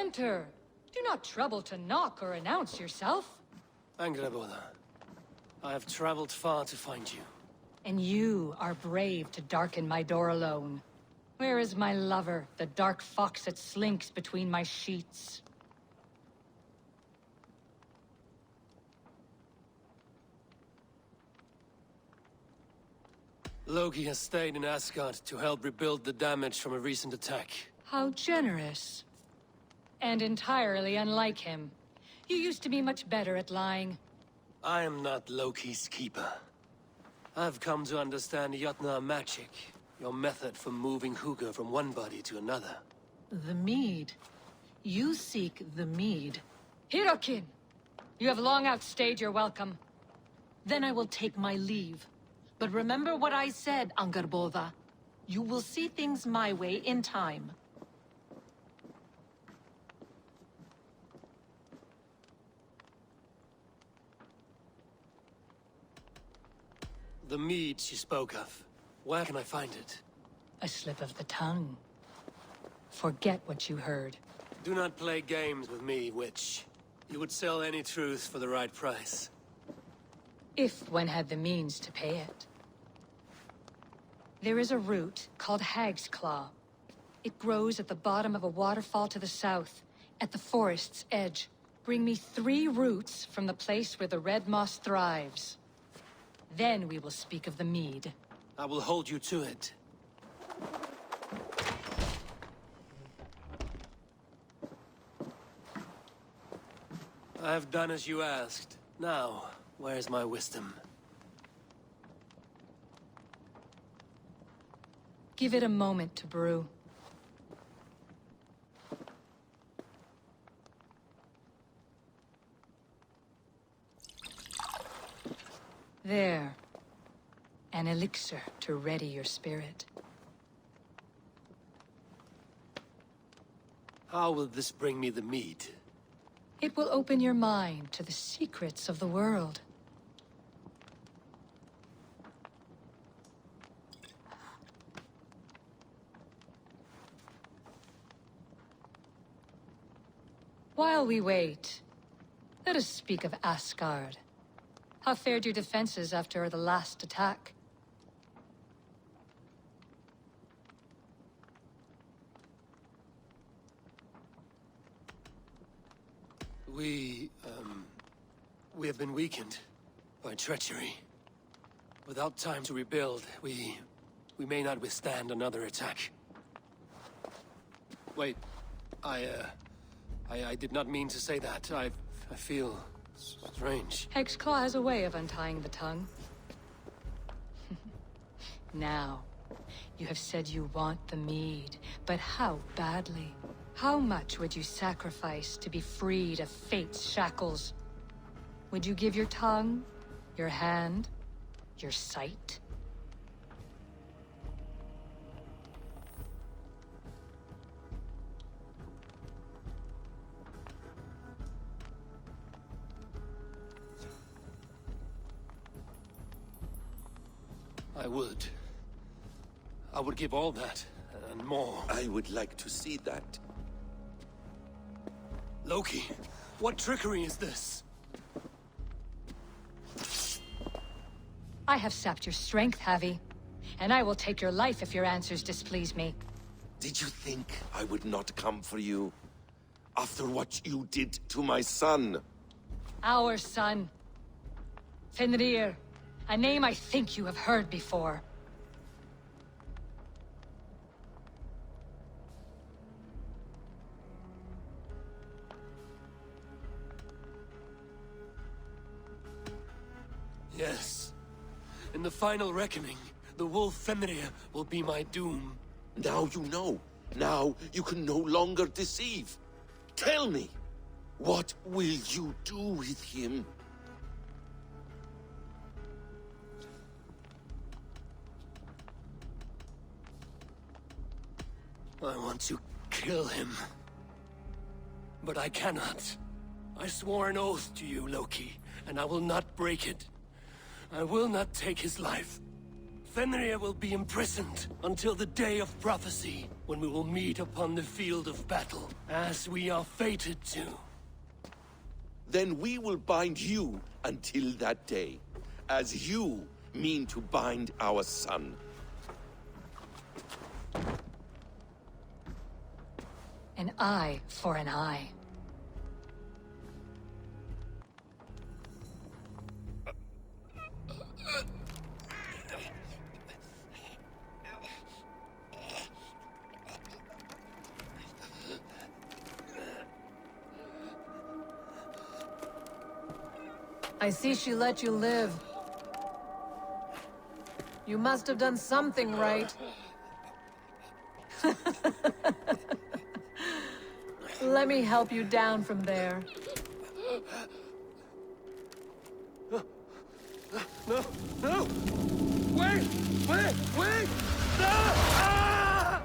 enter. Do not trouble to knock or announce yourself. Angraboda, I have traveled far to find you. And you are brave to darken my door alone. Where is my lover, the dark fox that slinks between my sheets? Loki has stayed in Asgard to help rebuild the damage from a recent attack. How generous. And entirely unlike him. You used to be much better at lying. I am not Loki's keeper. I've come to understand Jotnar magic, your method for moving Hugr from one body to another. The mead. You seek the mead. Hirokin! You have long outstayed your welcome. Then I will take my leave. But remember what I said, Angrboda. You will see things my way in time. The mead she spoke of. Where can I find it? A slip of the tongue. Forget what you heard. Do not play games with me, witch. You would sell any truth for the right price. If one had the means to pay it. There is a root called Hag's Claw. It grows at the bottom of a waterfall to the south, at the forest's edge. Bring me 3 roots from the place where the red moss thrives. Then we will speak of the mead. I will hold you to it. I have done as you asked. Now, where's my wisdom? Give it a moment to brew. There. An elixir to ready your spirit. How will this bring me the mead? It will open your mind to the secrets of the world. While we wait, let us speak of Asgard. How fared your defenses after the last attack? We have been weakened by treachery. Without time to rebuild, we may not withstand another attack. Wait, I did not mean to say that. I feel strange. Hexclaw has a way of untying the tongue. Now, you have said you want the mead, but how badly? How much would you sacrifice to be freed of fate's shackles? Would you give your tongue, your hand, your sight? I would. I would give all that, and more. I would like to see that. Loki, what trickery is this? I have sapped your strength, Havi. And I will take your life if your answers displease me. Did you think I would not come for you? After what you did to my son? Our son. Fenrir. A name I think you have heard before. Yes. In the final reckoning, the wolf Fenrir will be my doom. Now you know. Now you can no longer deceive. Tell me, what will you do with him? I want to kill him. But I cannot. I swore an oath to you, Loki, and I will not break it. I will not take his life. Fenrir will be imprisoned until the day of prophecy, when we will meet upon the field of battle, as we are fated to. Then we will bind you until that day, as you mean to bind our son. An eye for an eye. I see she let you live. You must have done something right. Let me help you down from there. No! No! Wait! Wait! Wait! No! Ah!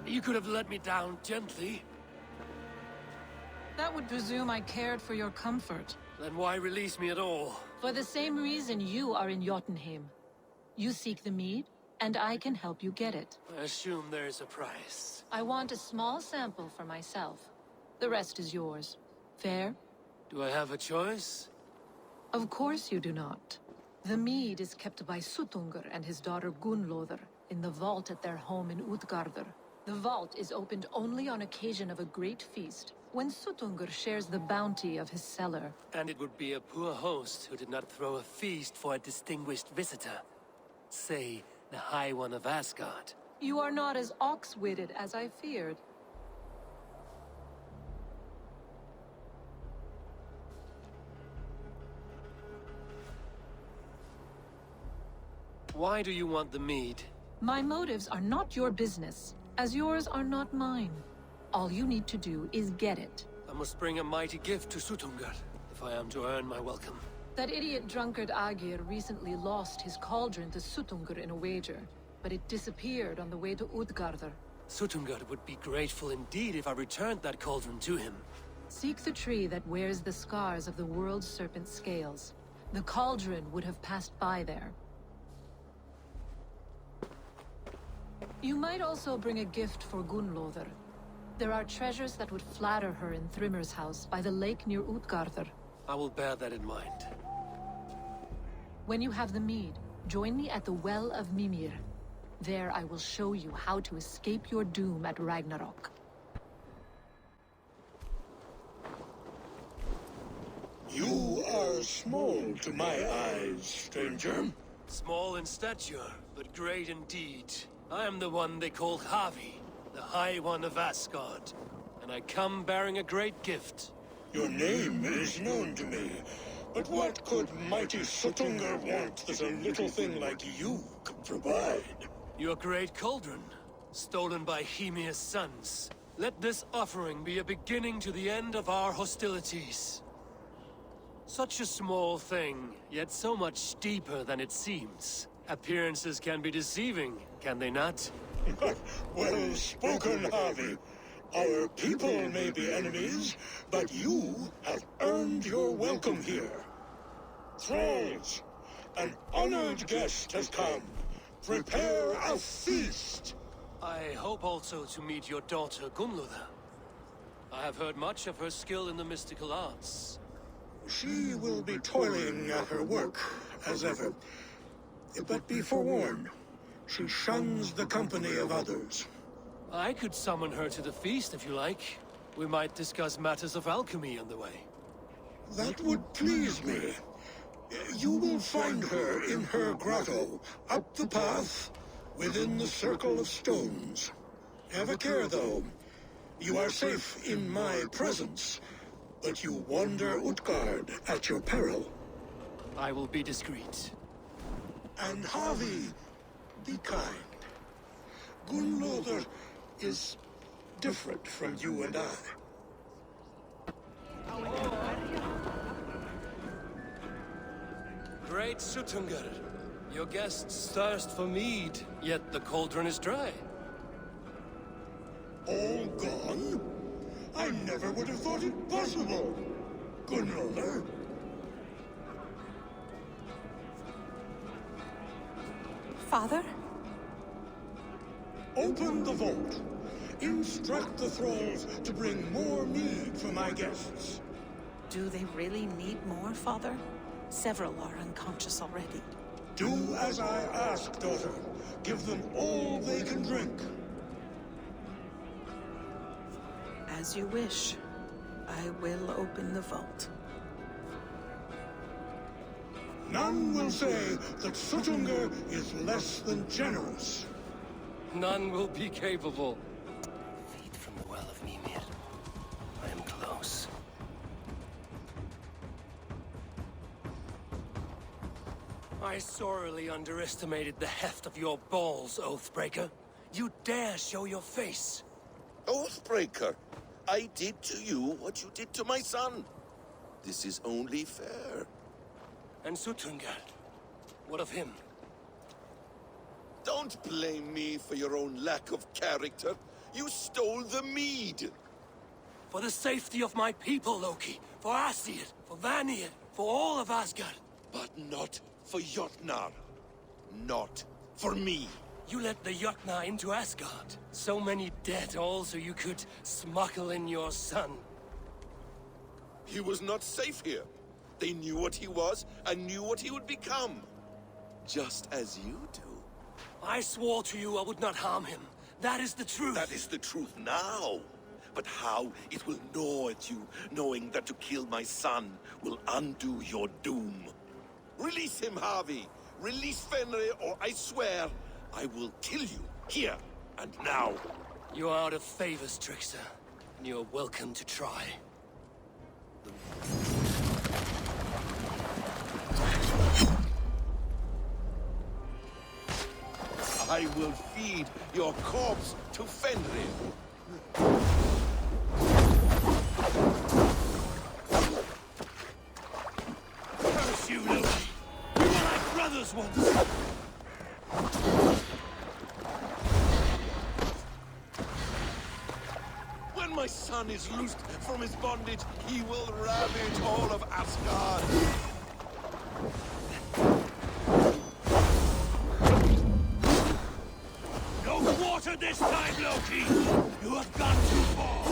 You could have let me down gently. That would presume I cared for your comfort. Then why release me at all? For the same reason you are in Jotunheim. You seek the mead, and I can help you get it. I assume there's a price. I want a small sample for myself. The rest is yours. Fair? Do I have a choice? Of course you do not. The mead is kept by Suttungr and his daughter Gunnlóðr in the vault at their home in Utgardr. The vault is opened only on occasion of a great feast, when Suttungr shares the bounty of his cellar. And it would be a poor host who did not throw a feast for a distinguished visitor. Say, the High One of Asgard. You are not as ox-witted as I feared. Why do you want the mead? My motives are not your business, as yours are not mine. All you need to do is get it. I must bring a mighty gift to Suttungr, if I am to earn my welcome. That idiot drunkard Agir recently lost his cauldron to Suttungr in a wager, but it disappeared on the way to Utgardr. Suttungr would be grateful indeed if I returned that cauldron to him. Seek the tree that wears the scars of the world's serpent scales. The cauldron would have passed by there. You might also bring a gift for Gunnlóðr. There are treasures that would flatter her in Thrimmer's house by the lake near Utgardr. I will bear that in mind. When you have the mead, join me at the Well of Mimir. There I will show you how to escape your doom at Ragnarok. You are small to my eyes, stranger. Small in stature, but great in deed. I am the one they call Havi, the High One of Asgard. And I come bearing a great gift. Your name is known to me, but what could mighty Suttungr want that a little thing like you could provide? Your great cauldron, stolen by Hymir's sons. Let this offering be a beginning to the end of our hostilities. Such a small thing, yet so much deeper than it seems. Appearances can be deceiving, can they not? Well spoken, Harvey. Our people may be enemies, but you have earned your welcome here. Thralls, an honored guest has come. Prepare a feast! I hope also to meet your daughter Gunnlóðr. I have heard much of her skill in the mystical arts. She will be toiling at her work, as ever. But be forewarned, she shuns the company of others. I could summon her to the feast if you like. We might discuss matters of alchemy on the way. That would please me. You will find her in her grotto, up the path, within the circle of stones. Have a care, though. You are safe in my presence, but you wander Utgard at your peril. I will be discreet. And Harvey, be kind. Gunnlóðr is different from you and I. Great Sutungar, your guests thirst for mead, yet the cauldron is dry. All gone? I never would have thought it possible. Gunlover? Father? Open the vault. Instruct the thralls to bring more mead for my guests. Do they really need more, Father? Several are unconscious already. Do as I ask, daughter. Give them all they can drink. As you wish. I will open the vault. None will say that Sutungar is less than generous. None will be capable. Feed from the well of Mimir. I am close. I sorely underestimated the heft of your balls, Oathbreaker. You dare show your face. Oathbreaker, I did to you what you did to my son. This is only fair. And Sutungar, what of him? Don't blame me for your own lack of character. You stole the mead. For the safety of my people, Loki. For Aesir, for Vanir, for all of Asgard. But not for Jotnar. Not for me. You let the Jotnar into Asgard. So many dead, all so you could smuggle in your son. He was not safe here. They knew what he was and knew what he would become. Just as you do. I swore to you I would not harm him. That is the truth. That is the truth now. But how it will gnaw at you, knowing that to kill my son will undo your doom. Release him, Harvey. Release Fenrir, or I swear, I will kill you, here and now. You are out of favors, Trickster. And you are welcome to try. I will feed your corpse to Fenrir. Curse you, Loki! We were like brothers once! When my son is loosed from his bondage, he will ravage all of Asgard. No water this time, Loki! You have gone too far!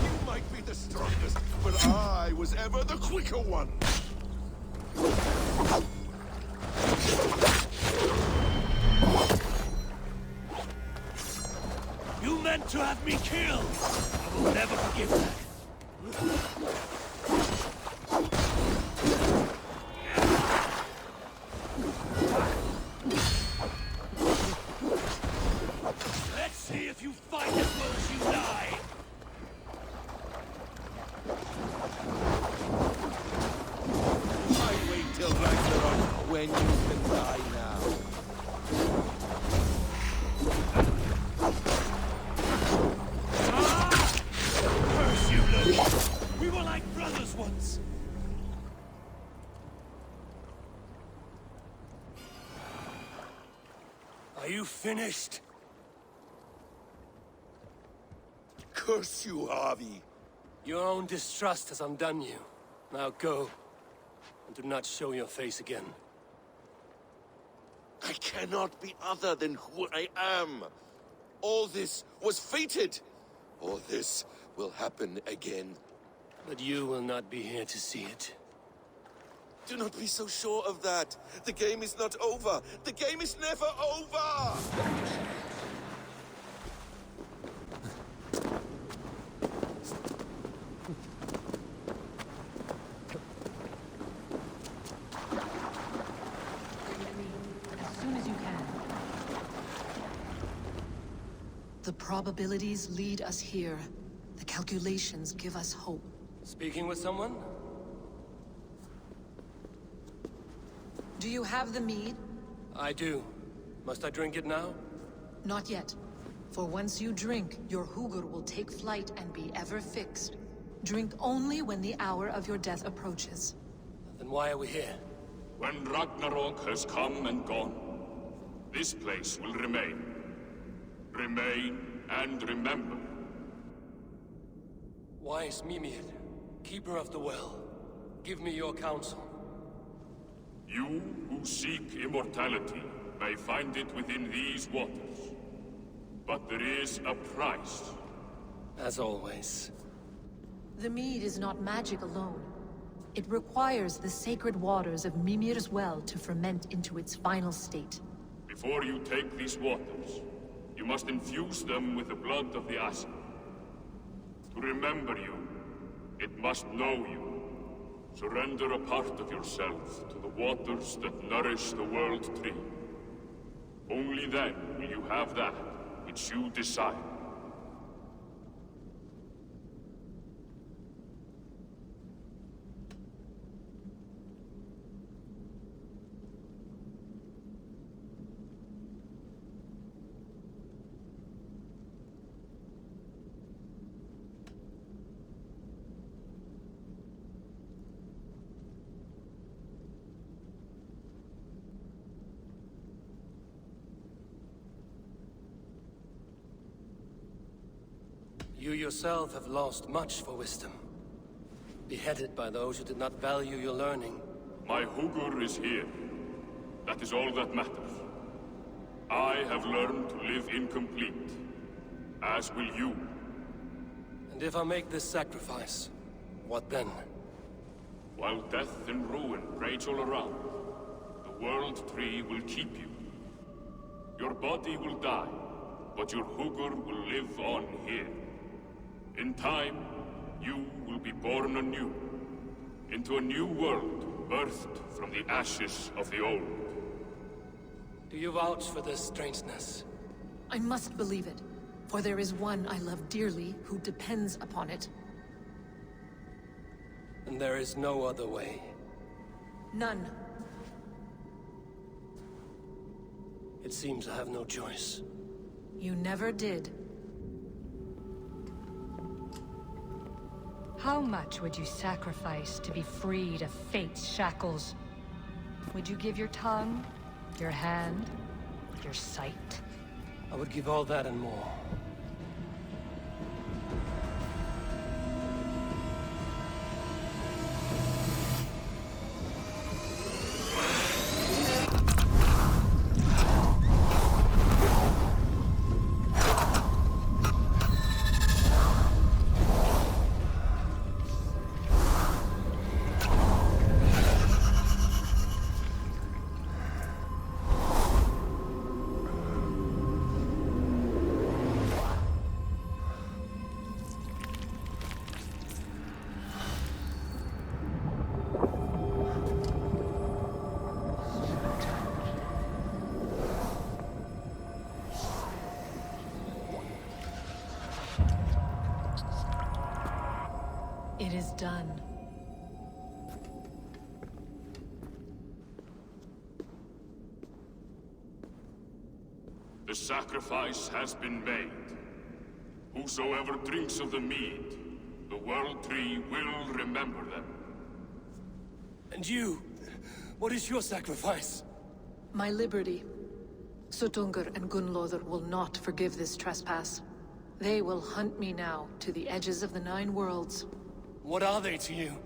You might be the strongest, but I was ever the quicker one. You meant to have me killed! I will never forgive that. Let's see if you fight as well as you die! I wait till Ragnarok when you can die now. Curse you, Loki! We were like brothers once! Are you finished? Curse you, Harvey. Your own distrust has undone you. Now go, and do not show your face again. I cannot be other than who I am. All this was fated. All this will happen again. But you will not be here to see it. Do not be so sure of that. The game is not over. The game is never over! As soon as you can. The probabilities lead us here. The calculations give us hope. Speaking with someone? Do you have the mead? I do. Must I drink it now? Not yet. For once you drink, your Hugur will take flight and be ever fixed. Drink only when the hour of your death approaches. Then why are we here? When Ragnarok has come and gone, this place will remain. Remain and remember. Wise Mimir, keeper of the well, give me your counsel. You who seek immortality may find it within these waters. But there is a price. As always. The mead is not magic alone. It requires the sacred waters of Mimir's well to ferment into its final state. Before you take these waters, you must infuse them with the blood of the Asa. To remember you, it must know you. Surrender a part of yourself to the waters that nourish the World Tree. Only then will you have that which you desire. You yourself have lost much for wisdom. Beheaded by those who did not value your learning. My Hugur is here. That is all that matters. I have learned to live incomplete, as will you. And if I make this sacrifice, what then? While death and ruin rage all around, the World Tree will keep you. Your body will die, but your Hugur will live on here. In time, you will be born anew, into a new world, birthed from the ashes of the old. Do you vouch for this strangeness? I must believe it, for there is one I love dearly who depends upon it. And there is no other way. None. It seems I have no choice. You never did. How much would you sacrifice to be freed of fate's shackles? Would you give your tongue, your hand, your sight? I would give all that and more. It is done. The sacrifice has been made. Whosoever drinks of the mead, the World Tree will remember them. And you? What is your sacrifice? My liberty. Suttungr and Gunnlóðr will not forgive this trespass. They will hunt me now to the edges of the Nine Worlds. What are they to you?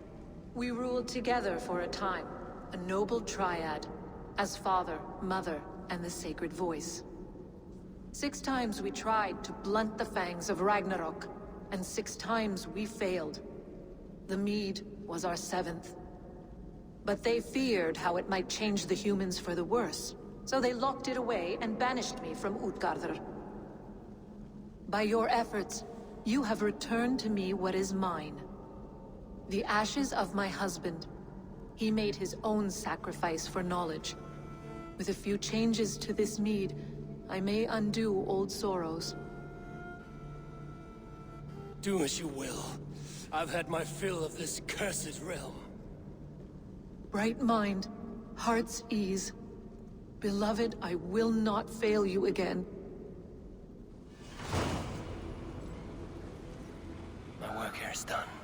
We ruled together for a time, a noble triad, as father, mother, and the sacred voice. 6 times we tried to blunt the fangs of Ragnarok, and 6 times we failed. The mead was our 7th. But they feared how it might change the humans for the worse, so they locked it away and banished me from Utgardr. By your efforts, you have returned to me what is mine. The ashes of my husband. He made his own sacrifice for knowledge. With a few changes to this mead, I may undo old sorrows. Do as you will. I've had my fill of this cursed realm. Bright mind, heart's ease. Beloved, I will not fail you again. is done.